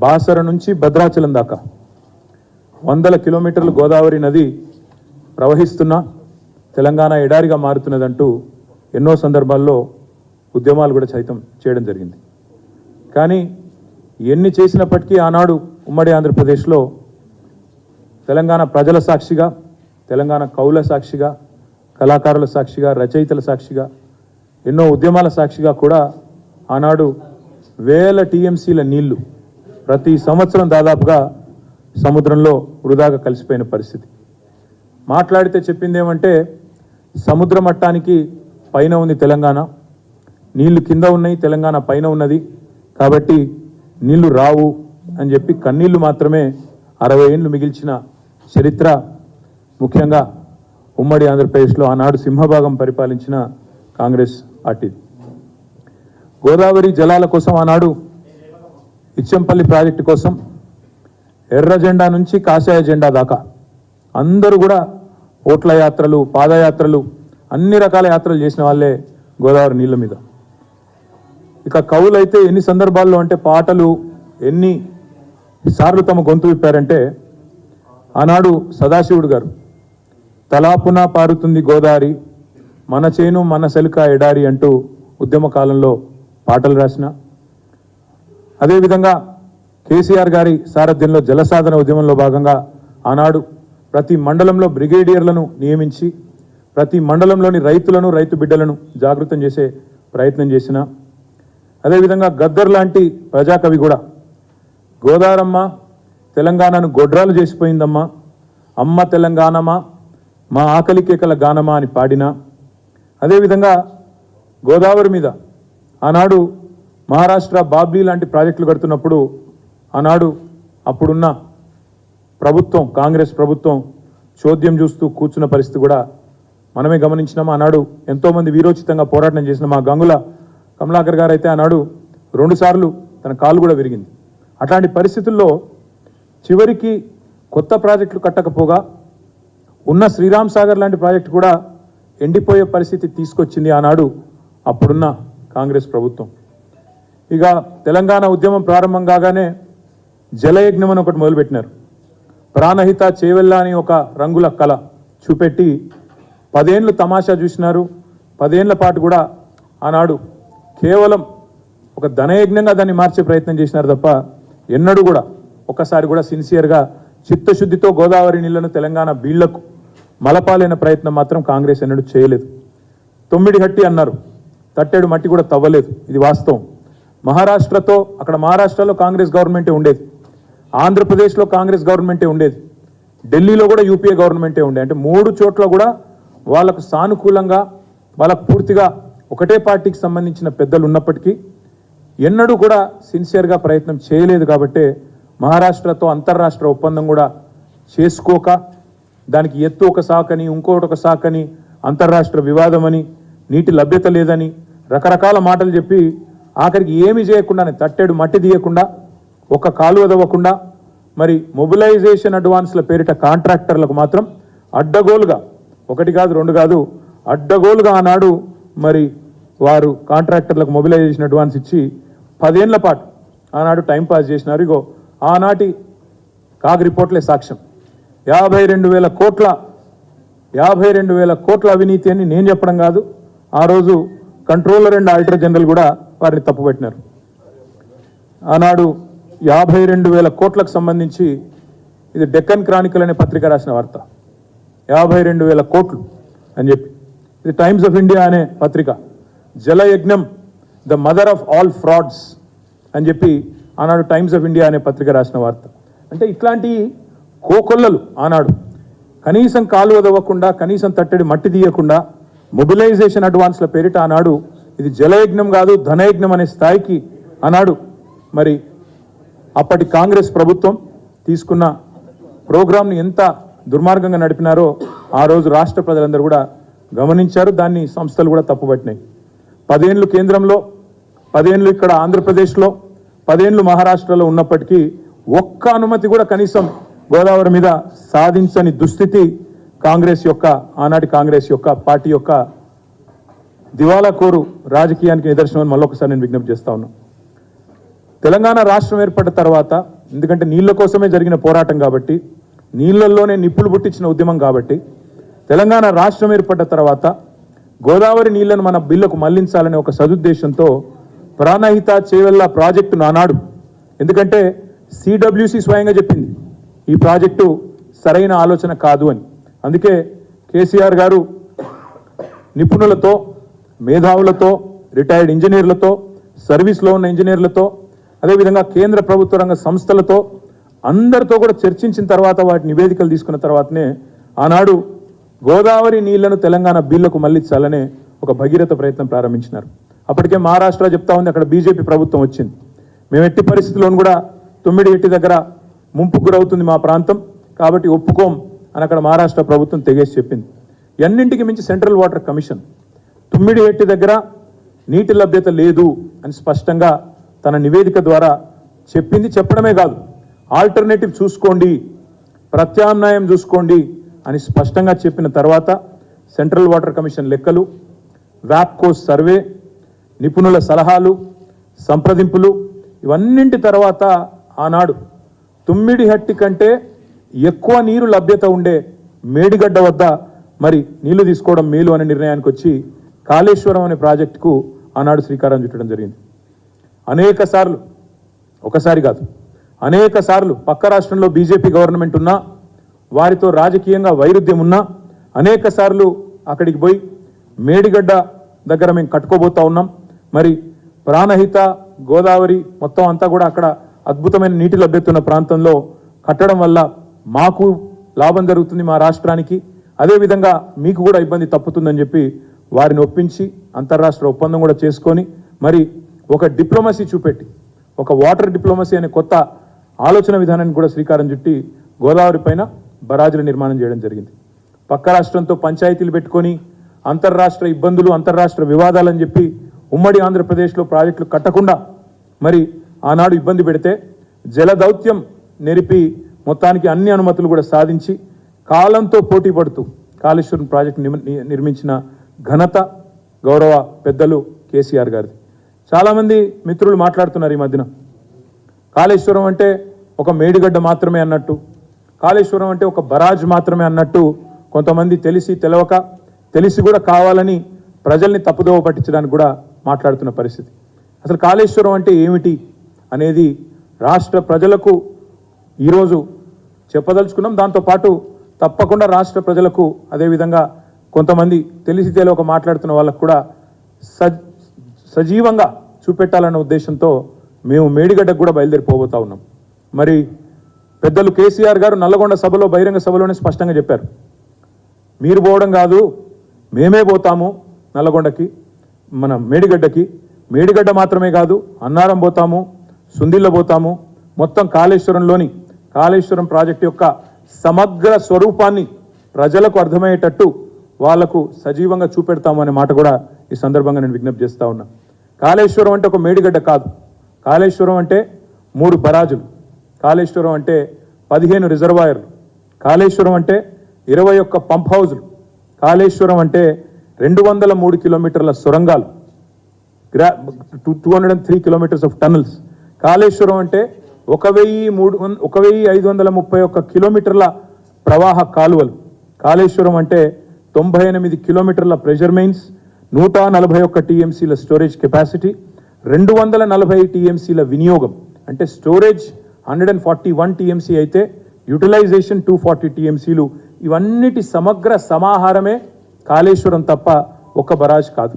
బాసర నుంచి భద్రాచలం దాకా వందల కిలోమీటర్లు గోదావరి నది ప్రవహిస్తున్నా తెలంగాణ ఎడారిగా మారుతున్నదంటూ ఎన్నో సందర్భాల్లో ఉద్యమాలు కూడా సైతం చేయడం జరిగింది. కానీ ఎన్ని చేసినప్పటికీ ఆనాడు ఉమ్మడి ఆంధ్రప్రదేశ్లో తెలంగాణ ప్రజల సాక్షిగా, తెలంగాణ కవుల సాక్షిగా, కళాకారుల సాక్షిగా, రచయితల సాక్షిగా, ఎన్నో ఉద్యమాల సాక్షిగా కూడా ఆనాడు వేల టీఎంసీల నీళ్లు ప్రతి సంవత్సరం దాదాపుగా సముద్రంలో వృధాగా కలిసిపోయిన పరిస్థితి. మాట్లాడితే చెప్పింది ఏమంటే సముద్ర మట్టానికి పైన ఉంది తెలంగాణ, నీళ్లు కింద ఉన్నాయి, తెలంగాణ పైన ఉన్నది, కాబట్టి నీళ్లు రావు అని చెప్పి కన్నీళ్లు మాత్రమే 60 ఏళ్ళు మిగిల్చిన చరిత్ర ముఖ్యంగా ఉమ్మడి ఆంధ్రప్రదేశ్లో ఆనాడు సింహభాగం పరిపాలించిన కాంగ్రెస్ పార్టీది. గోదావరి జలాల కోసం ఆనాడు ఇచ్చంపల్లి ప్రాజెక్టు కోసం ఎర్ర జెండా నుంచి కాషాయ జెండా దాకా అందరూ కూడా ఓట్ల యాత్రలు, పాదయాత్రలు, అన్ని రకాల యాత్రలు చేసిన వాళ్ళే గోదావరి నీళ్ళ మీద. ఇక కవులైతే ఎన్ని సందర్భాల్లో అంటే పాటలు ఎన్ని సార్లు తమ గొంతు విప్పారంటే ఆనాడు సదాశివుడు గారు తలాపున పారుతుంది గోదావరి, మన చేను మన సెలుక ఎడారి అంటూ ఉద్యమ కాలంలో పాటలు రాసిన, అదేవిధంగా కేసీఆర్ గారి సారథ్యంలో జలసాధన ఉద్యమంలో భాగంగా ఆనాడు ప్రతి మండలంలో బ్రిగేడియర్లను నియమించి ప్రతి మండలంలోని రైతులను, రైతు బిడ్డలను జాగృతం చేసే ప్రయత్నం చేసిన, అదేవిధంగా గద్దర్ లాంటి ప్రజాకవి కూడా గోదారమ్మ తెలంగాణను గొడ్రాలు చేసిపోయిందమ్మా, అమ్మ తెలంగాణమా మా ఆకలి కేకల గానమా అని పాడిన, అదేవిధంగా గోదావరి మీద ఆనాడు మహారాష్ట్ర బాబ్లీ లాంటి ప్రాజెక్టులు కడుతున్నప్పుడు ఆనాడు అప్పుడున్న ప్రభుత్వం, కాంగ్రెస్ ప్రభుత్వం చోద్యం చూస్తూ కూర్చున్న పరిస్థితి కూడా మనమే గమనించినాం. ఆనాడు ఎంతోమంది వీరోచితంగా పోరాటం చేసిన మా గంగుల కమలాకర్ గారు అయితే ఆనాడు 2 సార్లు తన కాలు కూడా విరిగింది. అట్లాంటి పరిస్థితుల్లో చివరికి కొత్త ప్రాజెక్టులు కట్టకపోగా ఉన్న శ్రీరామ్ సాగర్ లాంటి ప్రాజెక్టు కూడా ఎండిపోయే పరిస్థితి తీసుకొచ్చింది ఆనాడు అప్పుడున్న కాంగ్రెస్ ప్రభుత్వం. ఇక తెలంగాణ ఉద్యమం ప్రారంభం కాగానే జలయజ్ఞం అని ఒకటి మొదలుపెట్టినారు. ప్రాణహిత చేవెళ్ళ అని ఒక రంగుల కళ చూపెట్టి 10 ఏళ్ళు తమాషా చూసినారు. 10 ఏళ్ల పాటు కూడా ఆనాడు కేవలం ఒక ధనయజ్ఞంగా దాన్ని మార్చే ప్రయత్నం చేసినారు తప్ప ఎన్నడూ కూడా ఒక్కసారి కూడా సిన్సియర్గా చిత్తశుద్ధితో గోదావరి నీళ్లను తెలంగాణ బీళ్లకు మలపాలైన ప్రయత్నం మాత్రం కాంగ్రెస్ ఎన్నడూ చేయలేదు. 9 హట్టి అన్నారు, తట్టేడు మట్టి కూడా తవ్వలేదు, ఇది వాస్తవం. మహారాష్ట్రతో అక్కడ మహారాష్ట్రలో కాంగ్రెస్ గవర్నమెంటే ఉండేది, ఆంధ్రప్రదేశ్లో కాంగ్రెస్ గవర్నమెంటే ఉండేది, ఢిల్లీలో కూడా యూపీఏ గవర్నమెంటే ఉండేది. అంటే 3 చోట్ల కూడా వాళ్ళకు సానుకూలంగా వాళ్ళకు పూర్తిగా ఒకటే పార్టీకి సంబంధించిన పెద్దలు ఉన్నప్పటికీ ఎన్నడూ కూడా సిన్సియర్గా ప్రయత్నం చేయలేదు. కాబట్టే మహారాష్ట్రతో అంతర్రాష్ట్ర ఒప్పందం కూడా చేసుకోక దానికి ఎత్తు ఒక సాకని, ఇంకోటి ఒక సాకని, అంతర్రాష్ట్ర వివాదమని, నీటి లభ్యత లేదని రకరకాల మాటలు చెప్పి ఆఖరికి ఏమి చేయకుండానే తట్టేడు మట్టి తీయకుండా, ఒక కాలువ తవ్వకుండా, మరి మొబిలైజేషన్ అడ్వాన్స్ల పేరిట కాంట్రాక్టర్లకు మాత్రం అడ్డగోలుగా 1 కాదు 2 కాదు అడ్డగోలుగా ఆనాడు మరి వారు కాంట్రాక్టర్లకు మొబిలైజేషన్ అడ్వాన్స్ ఇచ్చి 10 ఏళ్ల పాటు ఆనాడు టైంపాస్ చేసినారు. ఇగో ఆనాటి కాగ్ రిపోర్ట్లే సాక్ష్యం. 52,000 కోట్ల అవినీతి అని నేను చెప్పడం కాదు, ఆ రోజు కంట్రోలర్ అండ్ ఆడిటర్ జనరల్ కూడా వారిని తప్పుపట్టినారు. ఆనాడు 52,000 కోట్లకు సంబంధించి ఇది డెక్కన్ క్రానికల్ అనే పత్రిక రాసిన వార్త. 52,000 కోట్లు అని చెప్పి, ఇది టైమ్స్ ఆఫ్ ఇండియా అనే పత్రిక జలయజ్ఞం the mother of all frauds అని చెప్పి ఆనాడు టైమ్స్ ఆఫ్ ఇండియా అనే పత్రిక రాసిన వార్త. అంటే ఇట్లాంటి కోకొల్లలు ఆనాడు కనీసం కాలువ తవ్వకుండా, కనీసం తట్టడి మట్టి తీయకుండా, మొబిలైజేషన్ అడ్వాన్స్ల పేరిట ఆనాడు ఇది జలయజ్ఞం కాదు ధనయజ్ఞం అనే స్థాయికి ఆనాడు మరి అప్పటి కాంగ్రెస్ ప్రభుత్వం తీసుకున్న ప్రోగ్రాంని ఎంత దుర్మార్గంగా నడిపినారో ఆ రోజు రాష్ట్ర ప్రజలందరూ కూడా గమనించారు. దాన్ని సంస్థలు కూడా తప్పుపట్టినాయి. 10 ఏళ్ళు కేంద్రంలో, 10 ఏళ్ళు ఇక్కడ ఆంధ్రప్రదేశ్లో, 10 ఏళ్ళు మహారాష్ట్రలో ఉన్నప్పటికీ ఒక్క అనుమతి కూడా కనీసం గోదావరి మీద సాధించని దుస్థితి కాంగ్రెస్ యొక్క, ఆనాటి కాంగ్రెస్ యొక్క పార్టీ యొక్క దివాలా కోరు రాజకీయానికి నిదర్శనం. మళ్ళొకసారి నేను విజ్ఞప్తి చేస్తా ఉన్నాను. తెలంగాణ రాష్ట్రం ఏర్పడిన తర్వాత, ఎందుకంటే నీళ్ల కోసమే జరిగిన పోరాటం కాబట్టి, నీళ్లలోనే నిప్పులు పుట్టించిన ఉద్యమం కాబట్టి, తెలంగాణ రాష్ట్రం ఏర్పడిన తర్వాత గోదావరి నీళ్లను మన బిల్లుకు మళ్లించాలనే ఒక సదుద్దేశంతో ప్రాణహిత చేవెళ్ళ ప్రాజెక్టును ఆనాడు, ఎందుకంటే సిడబ్ల్యూసి స్వయంగా చెప్పింది ఈ ప్రాజెక్టు సరైన ఆలోచన కాదు అని. అందుకే కేసీఆర్ గారు నిపుణులతో, మేధావులతో, రిటైర్డ్ ఇంజనీర్లతో, సర్వీస్లో ఉన్న ఇంజనీర్లతో, అదేవిధంగా కేంద్ర ప్రభుత్వ రంగ సంస్థలతో అందరితో కూడా చర్చించిన తర్వాత వాటి నివేదికలు తీసుకున్న తర్వాతనే ఆనాడు గోదావరి నీళ్లను తెలంగాణ బిల్లుకు మళ్లించాలనే ఒక భగీరథ ప్రయత్నం ప్రారంభించినారు. అప్పటికే మహారాష్ట్ర చెప్తా ఉంది, అక్కడ బీజేపీ ప్రభుత్వం వచ్చింది. మేము ఎట్టి పరిస్థితుల్లోనూ కూడా తుమ్మిడిహెట్టి దగ్గర ముంపుకు గురవుతుంది మా ప్రాంతం, కాబట్టి ఒప్పుకోం అని అక్కడ మహారాష్ట్ర ప్రభుత్వం తెగేసి చెప్పింది. ఎన్నింటికి మించి సెంట్రల్ వాటర్ కమిషన్ తుమ్మిడిహెట్టి దగ్గర నీటి లభ్యత లేదు అని స్పష్టంగా తన నివేదిక ద్వారా చెప్పింది. చెప్పడమే కాదు, ఆల్టర్నేటివ్ చూసుకోండి, ప్రత్యామ్నాయం చూసుకోండి అని స్పష్టంగా చెప్పిన తర్వాత సెంట్రల్ వాటర్ కమిషన్ లెక్కలు, వ్యాప్కో సర్వే, నిపుణుల సలహాలు, సంప్రదింపులు, ఇవన్నింటి తర్వాత ఆనాడు తుమ్మిడిహట్టి కంటే ఎక్కువ నీరు లభ్యత ఉండే మేడిగడ్డ వద్ద మరి నీళ్లు తీసుకోవడం మేలు అనే నిర్ణయానికి వచ్చి కాళేశ్వరం అనే ప్రాజెక్టుకు ఆనాడు శ్రీకారం చుట్టడం జరిగింది. అనేక సార్లు, ఒకసారి కాదు అనేక సార్లు పక్క రాష్ట్రంలో బీజేపీ గవర్నమెంట్ ఉన్నా, వారితో రాజకీయంగా వైరుధ్యం ఉన్నా అనేక సార్లు అక్కడికి పోయి మేడిగడ్డ దగ్గర మేము కట్టుకోబోతా ఉన్నాం. మరి ప్రాణహిత, గోదావరి మొత్తం అంతా కూడా అక్కడ అద్భుతమైన నీటి లభ్యత ఉన్న ప్రాంతంలో కట్టడం వల్ల మాకు లాభం జరుగుతుంది, మా రాష్ట్రానికి, అదేవిధంగా మీకు కూడా ఇబ్బంది తప్పుతుందని చెప్పి వారిని ఒప్పించి అంతర్రాష్ట్ర ఒప్పందం కూడా చేసుకొని మరి ఒక డిప్లొమసీ చూపెట్టి, ఒక వాటర్ డిప్లొమసీ అనే కొత్త ఆలోచన విధానాన్ని కూడా శ్రీకారం చుట్టి గోదావరి పైన బరాజుల నిర్మాణం చేయడం జరిగింది. పక్క రాష్ట్రంతో పంచాయతీలు పెట్టుకొని అంతర్రాష్ట్ర ఇబ్బందులు, అంతర్రాష్ట్ర వివాదాలని చెప్పి ఉమ్మడి ఆంధ్రప్రదేశ్లో ప్రాజెక్టులు కట్టకుండా మరి ఆనాడు ఇబ్బంది పెడితే జలదౌత్యం నెరిపి మొత్తానికి అన్ని అనుమతులు కూడా సాధించి కాలంతో పోటీ పడుతూ కాళేశ్వరం ప్రాజెక్టు నిర్మించిన ఘనత గౌరవ పెద్దలు కేసీఆర్ గారిది. చాలామంది మిత్రులు మాట్లాడుతున్నారు ఈ మధ్యన, కాళేశ్వరం అంటే ఒక మేడిగడ్డ మాత్రమే అన్నట్టు, కాళేశ్వరం అంటే ఒక బరాజ్ మాత్రమే అన్నట్టు కొంతమంది తెలిసి తెలవక, తెలిసి కూడా కావాలని ప్రజల్ని తప్పుదోవ పట్టించడానికి కూడా మాట్లాడుతున్న పరిస్థితి. అసలు కాళేశ్వరం అంటే ఏమిటి అనేది రాష్ట్ర ప్రజలకు ఈరోజు చెప్పదలుచుకున్నాం. దాంతోపాటు తప్పకుండా రాష్ట్ర ప్రజలకు, అదేవిధంగా కొంతమంది తెలిసి తెలియక మాట్లాడుతున్న వాళ్ళకు కూడా సజీవంగా చూపెట్టాలన్న ఉద్దేశంతో మేము మేడిగడ్డకు కూడా బయలుదేరిపోబోతా ఉన్నాం. మరి పెద్దలు కేసీఆర్ గారు నల్లగొండ సభలో, బహిరంగ సభలోనే స్పష్టంగా చెప్పారు, మీరు పోవడం కాదు మేమే పోతాము నల్లగొండకి, మన మేడిగడ్డకి. మేడిగడ్డ మాత్రమే కాదు, అన్నారం పోతాము, సుందిల్ల పోతాము, మొత్తం కాళేశ్వరంలోని కాళేశ్వరం ప్రాజెక్టు యొక్క సమగ్ర స్వరూపాన్ని ప్రజలకు అర్థమయ్యేటట్టు వాళ్లకు సజీవంగా చూపెడతాము అనే మాట కూడా ఈ సందర్భంగా నేను విజ్ఞప్తి చేస్తా ఉన్నా. కాళేశ్వరం అంటే ఒక మేడిగడ్డ కాదు, కాళేశ్వరం అంటే 3 బరాజులు, కాళేశ్వరం అంటే 15 రిజర్వాయర్లు, కాళేశ్వరం అంటే 21 పంప్ హౌజులు, కాళేశ్వరం అంటే 203 కిలోమీటర్ల సొరంగాలు, 203 కిలోమీటర్స్ ఆఫ్ టనల్స్, కాళేశ్వరం అంటే 1531 కిలోమీటర్ల ప్రవాహ కాలువలు, కాళేశ్వరం అంటే 98 కిలోమీటర్ల ప్రెషర్ మెయిన్స్, 141 టీఎంసీల స్టోరేజ్ కెపాసిటీ, 240 టీఎంసీల వినియోగం. అంటే స్టోరేజ్ 141 టీఎంసీ అయితే యూటిలైజేషన్ 240 టీఎంసీలు. ఇవన్నిటి సమగ్ర సమాహారమే కాళేశ్వరం తప్ప ఒక్క బరాజ్ కాదు.